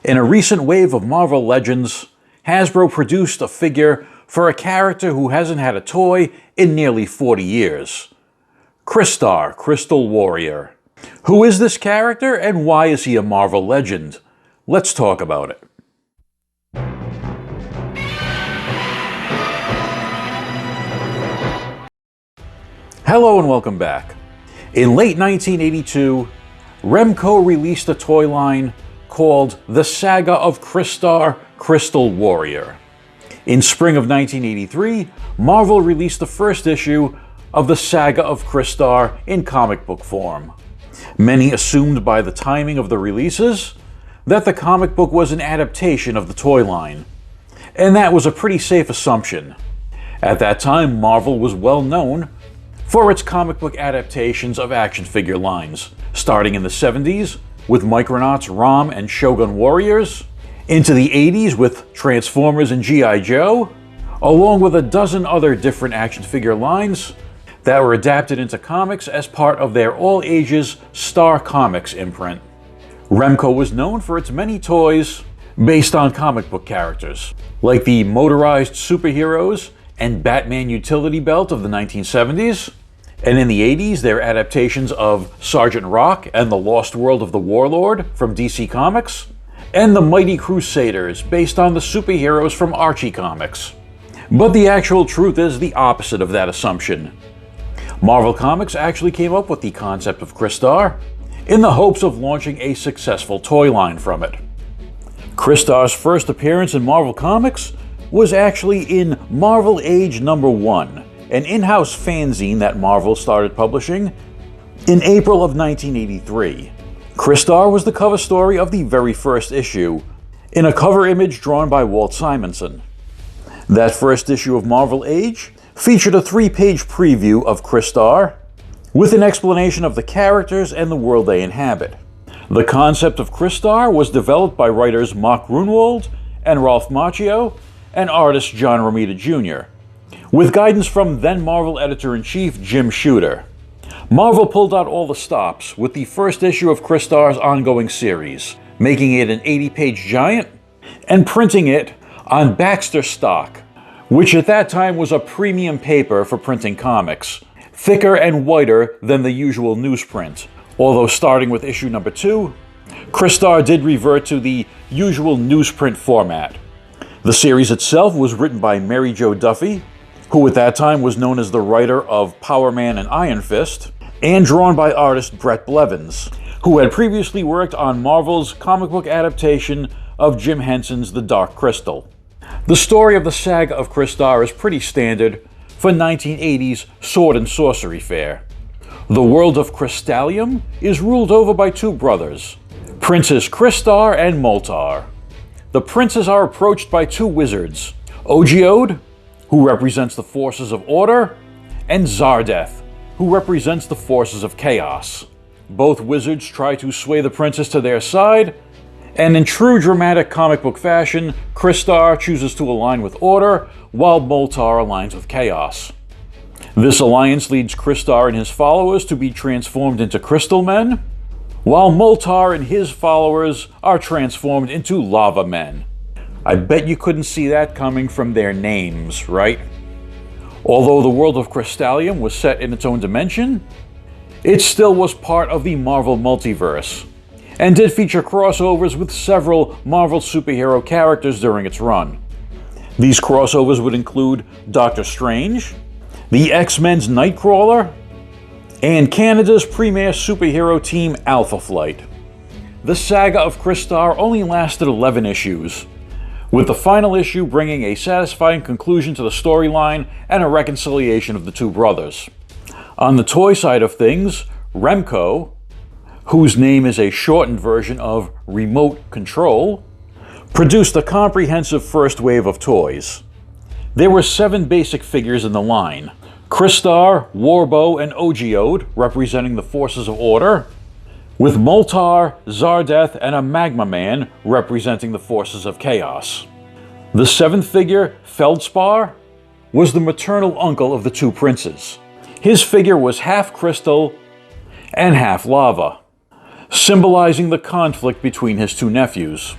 In a recent wave of Marvel Legends, Hasbro produced a figure for a character who hasn't had a toy in nearly 40 years. Crystar, Crystal Warrior. Who is this character and why is he a Marvel Legend? Let's talk about it. Hello and welcome back. In late 1982, Remco released a toy line called the Saga of Crystar, Crystal Warrior. In spring of 1983, Marvel released the first issue of the Saga of Crystar in comic book form. Many assumed by the timing of the releases that the comic book was an adaptation of the toy line, and that was a pretty safe assumption. At that time, Marvel was well known for its comic book adaptations of action figure lines, starting in the 70s with Micronauts, Rom, and Shogun Warriors, into the 80s with Transformers and G.I. Joe, along with a dozen other different action figure lines that were adapted into comics as part of their all-ages Star Comics imprint. Remco was known for its many toys based on comic book characters, like the motorized superheroes and Batman utility belt of the 1970s, and in the 80s their adaptations of Sergeant Rock and the Lost World of the Warlord from DC Comics, and the Mighty Crusaders based on the superheroes from Archie Comics. But the actual truth is the opposite of that assumption. Marvel Comics actually came up with the concept of Crystar in the hopes of launching a successful toy line from it. Crystar's first appearance in Marvel Comics was actually in Marvel Age #1, an in-house fanzine that Marvel started publishing in April of 1983. Crystar was the cover story of the very first issue, in a cover image drawn by Walt Simonson. That first issue of Marvel Age featured a 3-page preview of Crystar, with an explanation of the characters and the world they inhabit. The concept of Crystar was developed by writers Mark Grunwald and Ralph Macchio, and artist John Romita Jr., with guidance from then Marvel Editor-in-Chief Jim Shooter. Marvel pulled out all the stops with the first issue of Crystar's ongoing series, making it an 80-page giant and printing it on Baxter stock, which at that time was a premium paper for printing comics, thicker and whiter than the usual newsprint. Although starting with issue #2, Crystar did revert to the usual newsprint format. The series itself was written by Mary Jo Duffy, who at that time was known as the writer of Power Man and Iron Fist, and drawn by artist Brett Blevins, who had previously worked on Marvel's comic book adaptation of Jim Henson's The Dark Crystal. The story of the Saga of Crystar is pretty standard for 1980s sword and sorcery fare. The world of Crystalium is ruled over by two brothers, Princes Crystar and Moltar. The princes are approached by two wizards, Ogiode, who represents the forces of order, and Zardeth, who represents the forces of chaos. Both wizards try to sway the princes to their side, and in true dramatic comic book fashion, Crystar chooses to align with order, while Moltar aligns with chaos. This alliance leads Crystar and his followers to be transformed into Crystal Men, while Moltar and his followers are transformed into Lava Men. I bet you couldn't see that coming from their names, right? Although the world of Crystalium was set in its own dimension, it still was part of the Marvel multiverse, and did feature crossovers with several Marvel superhero characters during its run. These crossovers would include Doctor Strange, the X-Men's Nightcrawler, and Canada's premier superhero team Alpha Flight. The Saga of Crystar only lasted 11 issues, with the final issue bringing a satisfying conclusion to the storyline and a reconciliation of the two brothers. On the toy side of things, Remco, whose name is a shortened version of Remote Control, produced a comprehensive first wave of toys. There were 7 basic figures in the line: Crystar, Warbow, and Ogiode, representing the forces of order, with Moltar, Zardeth, and a Magma Man, representing the forces of chaos. The 7th figure, Feldspar, was the maternal uncle of the two princes. His figure was half crystal and half lava, symbolizing the conflict between his two nephews.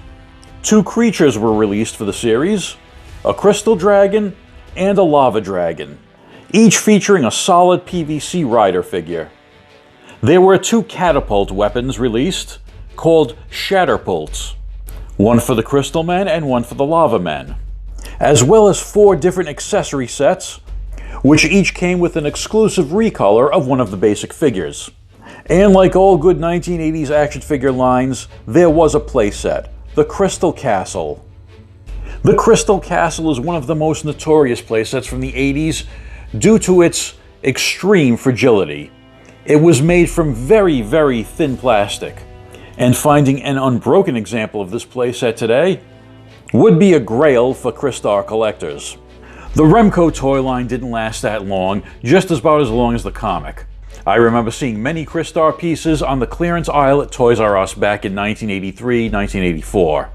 Two creatures were released for the series, a crystal dragon and a lava dragon, each featuring a solid PVC rider figure. There were two catapult weapons released, called Shatterpults, one for the Crystal Men and one for the Lava Men, as well as 4 different accessory sets, which each came with an exclusive recolor of one of the basic figures. And like all good 1980s action figure lines, there was a playset, the Crystal Castle. The Crystal Castle is one of the most notorious playsets from the 80s due to its extreme fragility. It was made from very, very thin plastic, and finding an unbroken example of this playset today would be a grail for Crystar collectors. The Remco toy line didn't last that long, just about as long as the comic. I remember seeing many Crystar pieces on the clearance aisle at Toys R Us back in 1983, 1984.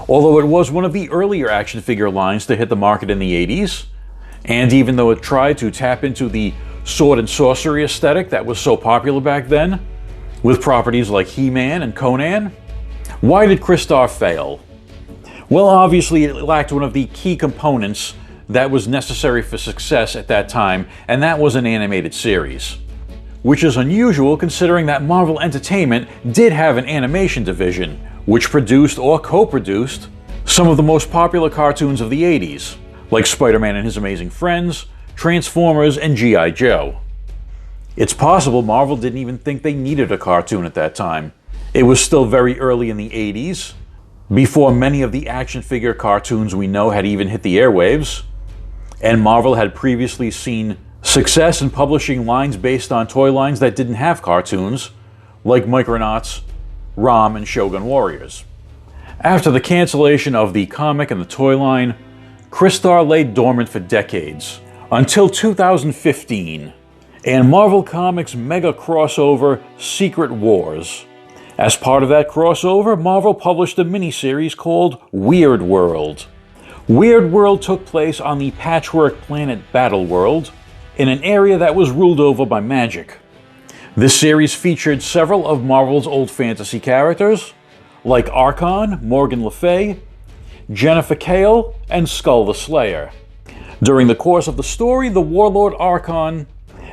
Although it was one of the earlier action figure lines to hit the market in the 80s, and even though it tried to tap into the sword and sorcery aesthetic that was so popular back then, with properties like He-Man and Conan, why did Crystar fail? Well, obviously it lacked one of the key components that was necessary for success at that time, and that was an animated series. Which is unusual considering that Marvel Entertainment did have an animation division, which produced or co-produced some of the most popular cartoons of the 80s, like Spider-Man and His Amazing Friends, Transformers, and G.I. Joe. It's possible Marvel didn't even think they needed a cartoon at that time. It was still very early in the 80s, before many of the action figure cartoons we know had even hit the airwaves, and Marvel had previously seen success in publishing lines based on toy lines that didn't have cartoons, like Micronauts, ROM, and Shogun Warriors. After the cancellation of the comic and the toy line, Crystar lay dormant for decades, until 2015, and Marvel Comics' mega crossover Secret Wars. As part of that crossover, Marvel published a miniseries called Weird World. Weird World took place on the patchwork planet Battleworld, in an area that was ruled over by magic. This series featured several of Marvel's old fantasy characters, like Archon, Morgan Le Fay, Jennifer Kale, and Skull the Slayer. During the course of the story, the warlord Archon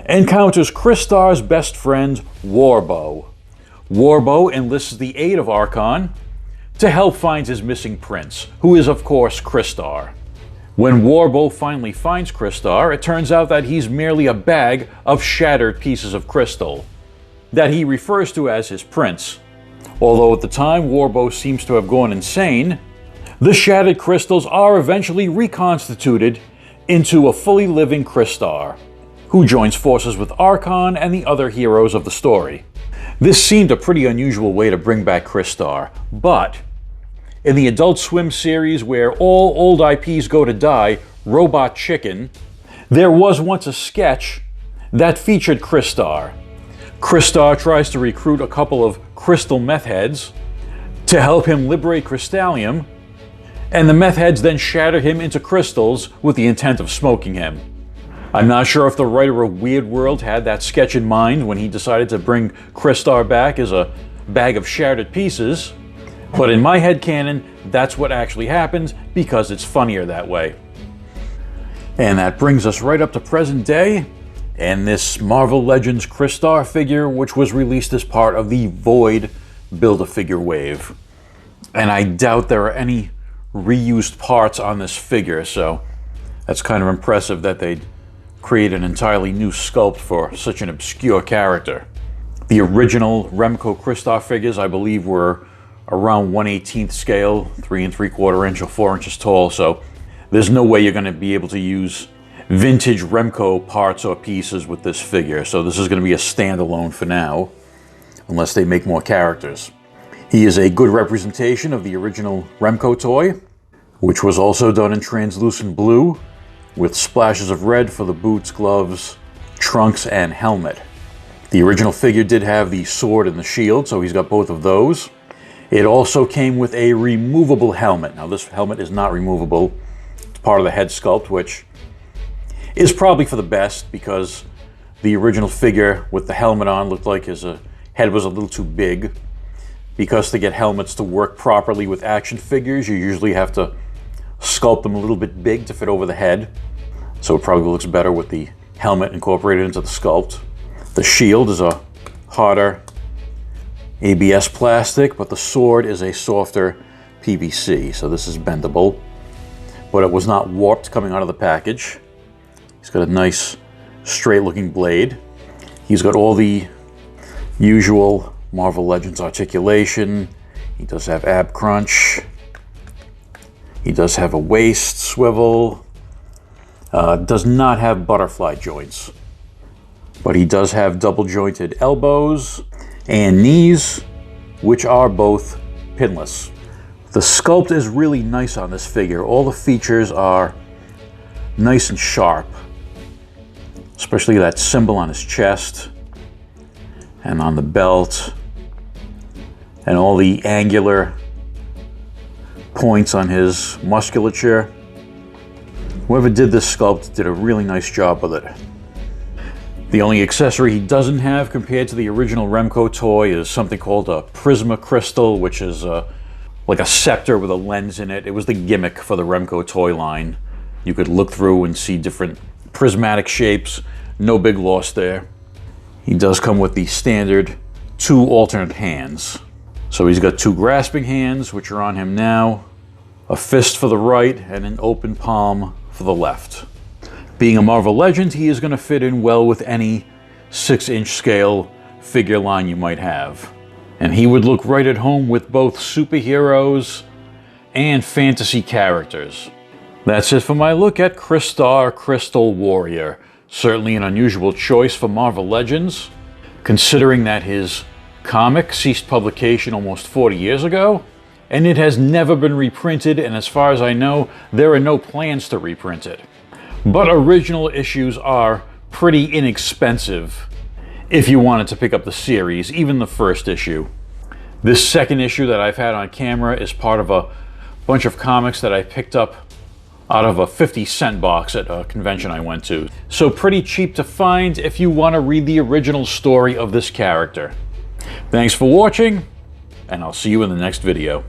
encounters Crystar's best friend, Warbow. Warbow enlists the aid of Archon to help find his missing prince, who is of course Crystar. When Warbow finally finds Crystar, it turns out that he's merely a bag of shattered pieces of crystal that he refers to as his prince. Although at the time Warbow seems to have gone insane, the shattered crystals are eventually reconstituted into a fully living Crystar, who joins forces with Archon and the other heroes of the story. This seemed a pretty unusual way to bring back Crystar, but in the Adult Swim series where all old IPs go to die, Robot Chicken, there was once a sketch that featured Crystar. Crystar tries to recruit a couple of crystal meth heads to help him liberate Crystallium, and the meth heads then shatter him into crystals with the intent of smoking him. I'm not sure if the writer of Weird World had that sketch in mind when he decided to bring Crystar back as a bag of shattered pieces, but in my headcanon, that's what actually happened because it's funnier that way. And that brings us right up to present day, and this Marvel Legends Crystar figure, which was released as part of the Void Build-A-Figure wave. And I doubt there are any reused parts on this figure, so that's kind of impressive that they'd create an entirely new sculpt for such an obscure character. The original Remco Crystar figures, I believe, were around 1/18 scale, 3 3/4 inch or 4 inches tall, so there's no way you're going to be able to use vintage Remco parts or pieces with this figure, so this is going to be a standalone for now, unless they make more characters. He is a good representation of the original Remco toy, which was also done in translucent blue, with splashes of red for the boots, gloves, trunks, and helmet. The original figure did have the sword and the shield, so he's got both of those. It also came with a removable helmet. Now this helmet is not removable. It's part of the head sculpt, which is probably for the best because the original figure with the helmet on looked like his head was a little too big. because to get helmets to work properly with action figures, you usually have to sculpt them a little bit big to fit over the head. So it probably looks better with the helmet incorporated into the sculpt. The shield is a harder ABS plastic, but the sword is a softer PVC. So this is bendable, but it was not warped coming out of the package. He's got a nice straight looking blade. He's got all the usual Marvel Legends articulation. He does have ab crunch. He does have a waist swivel. Does not have butterfly joints, but he does have double jointed elbows and knees, which are both pinless. The sculpt is really nice on this figure. All the features are nice and sharp, especially that symbol on his chest and on the belt, and all the angular points on his musculature. Whoever did this sculpt did a really nice job with it. The only accessory he doesn't have compared to the original Remco toy is something called a prisma crystal, which is like a scepter with a lens in it. It was the gimmick for the Remco toy line. You could look through and see different prismatic shapes. No big loss there. He does come with the standard 2 alternate hands. So he's got 2 grasping hands, which are on him now, a fist for the right, and an open palm for the left. Being a Marvel Legend, he is going to fit in well with any 6-inch scale figure line you might have. And he would look right at home with both superheroes and fantasy characters. That's it for my look at Crystar Crystal Warrior. Certainly an unusual choice for Marvel Legends, considering that his comic ceased publication almost 40 years ago, and it has never been reprinted, and as far as I know, there are no plans to reprint it. But original issues are pretty inexpensive if you wanted to pick up the series, even the first issue. This second issue that I've had on camera is part of a bunch of comics that I picked up out of a 50-cent box at a convention I went to. So pretty cheap to find if you want to read the original story of this character. Thanks for watching, and I'll see you in the next video.